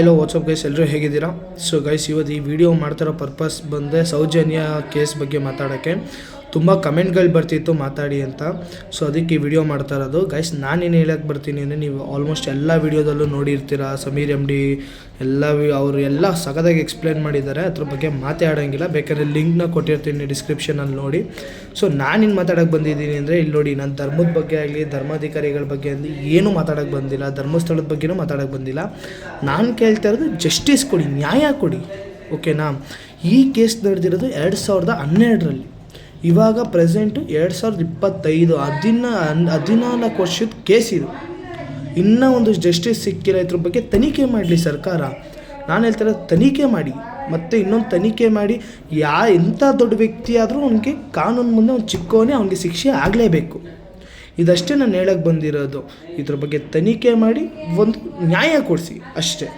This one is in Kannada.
ಎಲ್ಲೋ ವಾಟ್ಸಪ್ ಗೈಸ್, ಎಲ್ಲರೂ ಹೇಗಿದ್ದೀರಾ? ಸೊ ಗೈಸ್, ಇವತ್ತು ಈ ವಿಡಿಯೋ ಮಾಡ್ತಿರೋ ಪರ್ಪಸ್ ಬಂದರೆ ಸೌಜನ್ಯ ಕೇಸ್ ಬಗ್ಗೆ ಮಾತಾಡೋಕ್ಕೆ. ತುಂಬ ಕಮೆಂಟ್ಗಳು ಬರ್ತಿತ್ತು ಮಾತಾಡಿ ಅಂತ. ಸೊ ಅದಕ್ಕೆ ಈ ವಿಡಿಯೋ ಮಾಡ್ತಾ ಇರೋದು. ಗೈಸ್, ನಾನೇನು ಹೇಳಕ್ಕೆ ಬರ್ತೀನಿ ಅಂದರೆ, ನೀವು ಆಲ್ಮೋಸ್ಟ್ ಎಲ್ಲ ವಿಡಿಯೋದಲ್ಲೂ ನೋಡಿರ್ತೀರ. ಸಮೀರ್ ಎಮ್ ಡಿ ಅವರು ಎಲ್ಲ ಸಖತ್ತಾಗಿ ಎಕ್ಸ್ಪ್ಲೇನ್ ಮಾಡಿದ್ದಾರೆ. ಅದ್ರ ಬಗ್ಗೆ ಮಾತಾಡೋಂಗಿಲ್ಲ. ಬೇಕಾದ್ರೆ ಲಿಂಕ್ನ ಕೊಟ್ಟಿರ್ತೀನಿ ಡಿಸ್ಕ್ರಿಪ್ಷನಲ್ಲಿ ನೋಡಿ. ಸೊ ನಾನೇನು ಮಾತಾಡೋಕ್ಕೆ ಬಂದಿದ್ದೀನಿ ಅಂದರೆ, ಇಲ್ಲಿ ನೋಡಿ, ನಾನು ಧರ್ಮದ ಬಗ್ಗೆ ಆಗಲಿ, ಧರ್ಮಾಧಿಕಾರಿಗಳ ಬಗ್ಗೆ ಆಗಲಿ ಏನೂ ಮಾತಾಡೋಕ್ಕೆ ಬಂದಿಲ್ಲ. ಧರ್ಮಸ್ಥಳದ ಬಗ್ಗೆನೂ ಮಾತಾಡೋಕ್ಕೆ ಬಂದಿಲ್ಲ. ನಾನು ಕೇಳ್ತಾ ಇರೋದು ಜಸ್ಟಿಸ್ ಕೊಡಿ, ನ್ಯಾಯ ಕೊಡಿ. ಓಕೆನಾ? ಈ ಕೇಸ್ ನಡೆದಿರೋದು 2012ರಲ್ಲಿ. ಇವಾಗ ಪ್ರೆಸೆಂಟು 2025, 14 ವರ್ಷದ ಕೇಸ್ ಇದು. ಇನ್ನೂ ಒಂದು ಜಸ್ಟಿಸ್ ಸಿಕ್ಕಿಲ್ಲ. ಇದ್ರ ಬಗ್ಗೆ ತನಿಖೆ ಮಾಡಲಿ ಸರ್ಕಾರ. ನಾನು ಹೇಳ್ತಾರೆ, ತನಿಖೆ ಮಾಡಿ. ಮತ್ತು ಇನ್ನೊಂದು ತನಿಖೆ ಮಾಡಿ, ಎಂಥ ದೊಡ್ಡ ವ್ಯಕ್ತಿ ಆದರೂ ಅವನಿಗೆ ಕಾನೂನು ಮುಂದೆ ಅವ್ನು ಚಿಕ್ಕವನೇ, ಅವನಿಗೆ ಶಿಕ್ಷೆ ಆಗಲೇಬೇಕು. ಇದಷ್ಟೇ ನಾನು ಹೇಳಕ್ಕೆ ಬಂದಿರೋದು. ಇದ್ರ ಬಗ್ಗೆ ತನಿಖೆ ಮಾಡಿ ಒಂದು ನ್ಯಾಯ ಕೊಡಿಸಿ ಅಷ್ಟೇ.